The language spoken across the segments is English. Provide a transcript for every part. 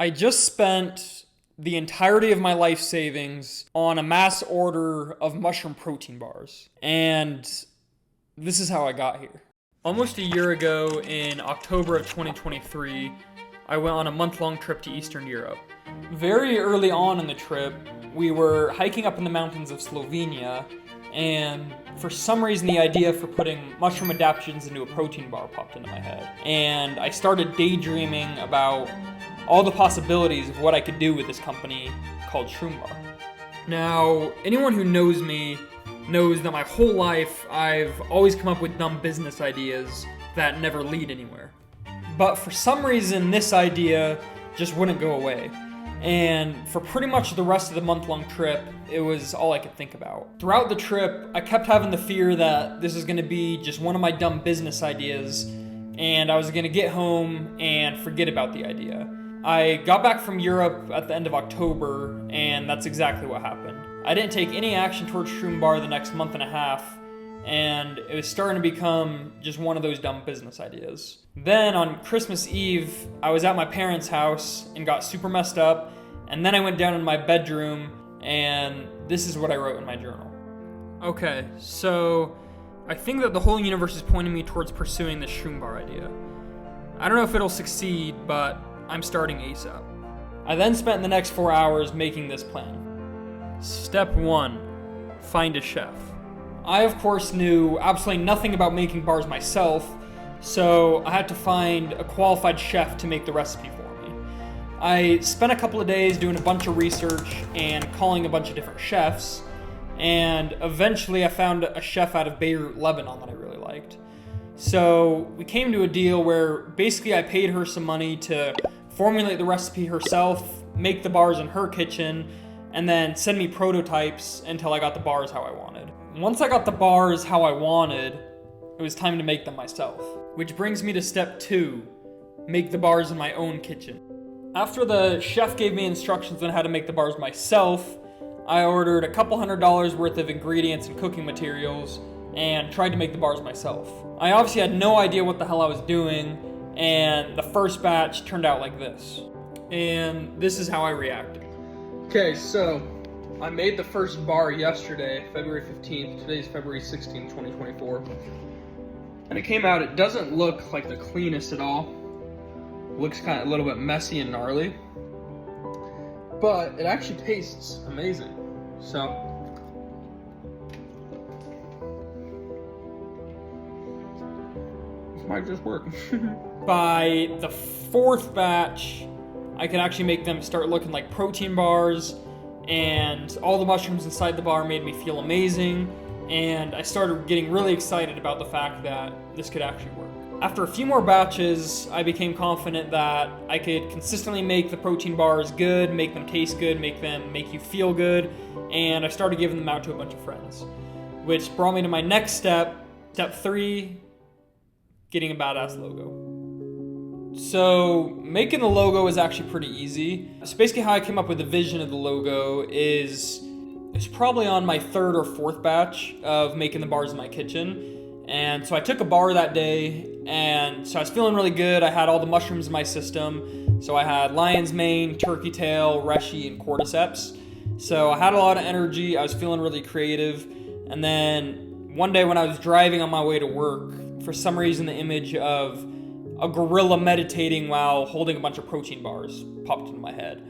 I just spent the entirety of my life savings on a mass order of mushroom protein bars. And this is how I got here. Almost a year ago, in October of 2023, I went on a month-long trip to Eastern Europe. Very early on in the trip, we were hiking up in the mountains of Slovenia, and for some reason the idea for putting mushroom adaptogens into a protein bar popped into my head. And I started daydreaming about all the possibilities of what I could do with this company called Shroombar. Now, anyone who knows me knows that my whole life I've always come up with dumb business ideas that never lead anywhere. But for some reason, this idea just wouldn't go away. And for pretty much the rest of the month-long trip, it was all I could think about. Throughout the trip, I kept having the fear that this is going to be just one of my dumb business ideas, and I was going to get home and forget about the idea. I got back from Europe at the end of October, and that's exactly what happened. I didn't take any action towards Shroombar the next month and a half, and it was starting to become just one of those dumb business ideas. Then on Christmas Eve, I was at my parents' house and got super messed up, and then I went down in my bedroom, and this is what I wrote in my journal. Okay, so I think that the whole universe is pointing me towards pursuing this Shroombar idea. I don't know if it'll succeed, but I'm starting ASAP. I then spent the next 4 hours making this plan. Step 1, find a chef. I, of course, knew absolutely nothing about making bars myself, so I had to find a qualified chef to make the recipe for me. I spent a couple of days doing a bunch of research and calling a bunch of different chefs, and eventually I found a chef out of Beirut, Lebanon that I really liked. So we came to a deal where basically I paid her some money to formulate the recipe herself, make the bars in her kitchen, and then send me prototypes until I got the bars how I wanted. Once I got the bars how I wanted, it was time to make them myself. Which brings me to step 2, make the bars in my own kitchen. After the chef gave me instructions on how to make the bars myself, I ordered a couple $100 worth of ingredients and cooking materials and tried to make the bars myself. I obviously had no idea what the hell I was doing, and the first batch turned out like this. And this is how I reacted. Okay, so I made the first bar yesterday, February 15th. Today's February 16th, 2024. And it came out, it doesn't look like the cleanest at all. It looks kind of a little bit messy and gnarly. But it actually tastes amazing. So this might just work. By the 4th batch, I could actually make them start looking like protein bars, and all the mushrooms inside the bar made me feel amazing, and I started getting really excited about the fact that this could actually work. After a few more batches, I became confident that I could consistently make the protein bars good, make them taste good, make them make you feel good, and I started giving them out to a bunch of friends. Which brought me to my next step, step 3, getting a badass logo. So making the logo is actually pretty easy. So basically how I came up with the vision of the logo is it's probably on my 3rd or 4th batch of making the bars in my kitchen. And so I took a bar that day, and so I was feeling really good. I had all the mushrooms in my system. So I had lion's mane, turkey tail, reishi, and cordyceps. So I had a lot of energy. I was feeling really creative. And then one day when I was driving on my way to work, for some reason the image of a gorilla meditating while holding a bunch of protein bars popped into my head.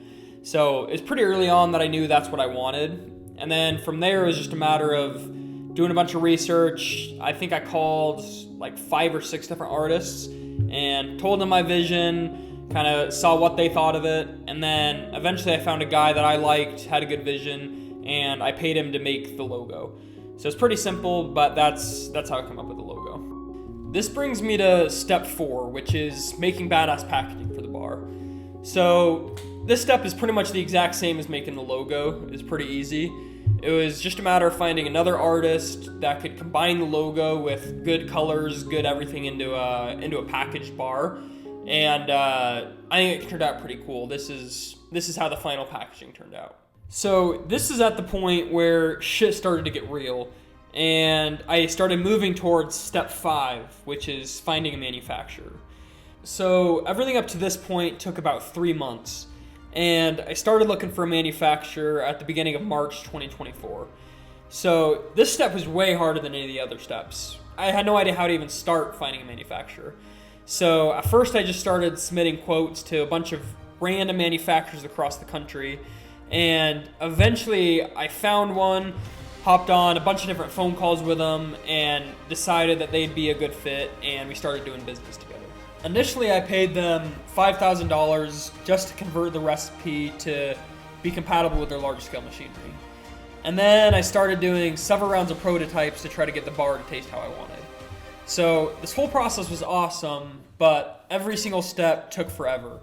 So it's pretty early on that I knew that's what I wanted. And then from there, it was just a matter of doing a bunch of research. I think I called like 5 or 6 different artists and told them my vision, kind of saw what they thought of it. And then eventually I found a guy that I liked, had a good vision, and I paid him to make the logo. So it's pretty simple, but that's how I come up with the logo. This brings me to step 4, which is making badass packaging for the bar. So this step is pretty much the exact same as making the logo. It's pretty easy. It was just a matter of finding another artist that could combine the logo with good colors, good everything into a packaged bar. And I think it turned out pretty cool. This is how the final packaging turned out. So this is at the point where shit started to get real. And I started moving towards step 5, which is finding a manufacturer. So everything up to this point took about 3 months. and I started looking for a manufacturer at the beginning of March 2024. So this step was way harder than any of the other steps. I had no idea how to even start finding a manufacturer. So at first I just started submitting quotes to a bunch of random manufacturers across the country, and eventually I found one, hopped on a bunch of different phone calls with them, and decided that they'd be a good fit, and we started doing business together. Initially I paid them $5,000 just to convert the recipe to be compatible with their large scale machinery. And then I started doing several rounds of prototypes to try to get the bar to taste how I wanted. So this whole process was awesome, but every single step took forever.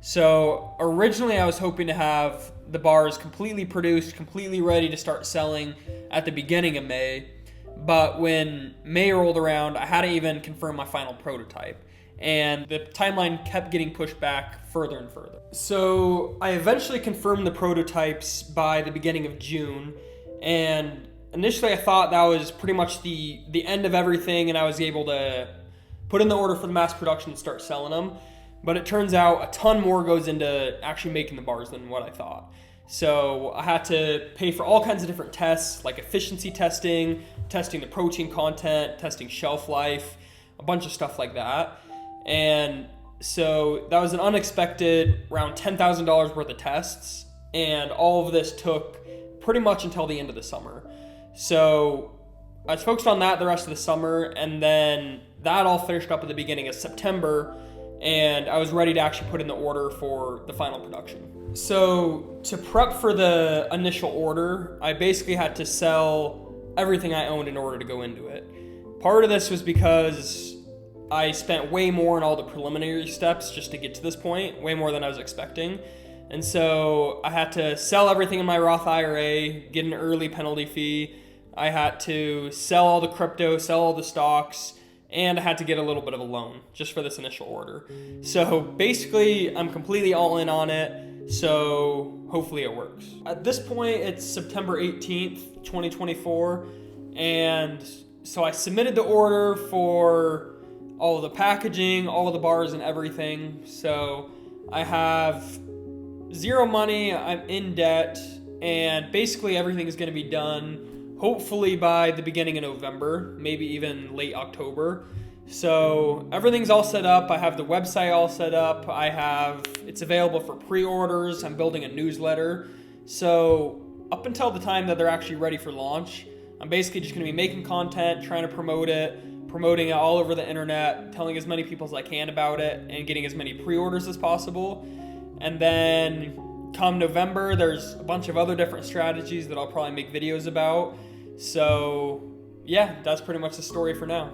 So originally I was hoping to have the bars completely produced, completely ready to start selling at the beginning of May. But when May rolled around, I hadn't even confirmed my final prototype, and the timeline kept getting pushed back further and further. So I eventually confirmed the prototypes by the beginning of June, and initially I thought that was pretty much the end of everything, and I was able to put in the order for the mass production and start selling them. But it turns out a ton more goes into actually making the bars than what I thought. So I had to pay for all kinds of different tests, like efficiency testing, testing the protein content, testing shelf life, a bunch of stuff like that. And so that was an unexpected around $10,000 worth of tests, and all of this took pretty much until the end of the summer. So I was focused on that the rest of the summer, and then that all finished up at the beginning of September, and I was ready to actually put in the order for the final production. So to prep for the initial order, I basically had to sell everything I owned in order to go into it. Part of this was because I spent way more on all the preliminary steps just to get to this point, way more than I was expecting. And so I had to sell everything in my Roth IRA, get an early penalty fee. I had to sell all the crypto, sell all the stocks, and I had to get a little bit of a loan just for this initial order. So basically, I'm completely all in on it, so hopefully it works. At this point, it's September 18th, 2024, and so I submitted the order for all of the packaging, all of the bars and everything. So I have zero money, I'm in debt, and basically everything is going to be done hopefully by the beginning of November, maybe even late October. So everything's all set up. I have the website all set up. It's available for pre-orders. I'm building a newsletter. So up until the time that they're actually ready for launch, I'm basically just going to be making content, trying to promoting it all over the internet, telling as many people as I can about it, and getting as many pre-orders as possible. And then come November, there's a bunch of other different strategies that I'll probably make videos about. So yeah, that's pretty much the story for now.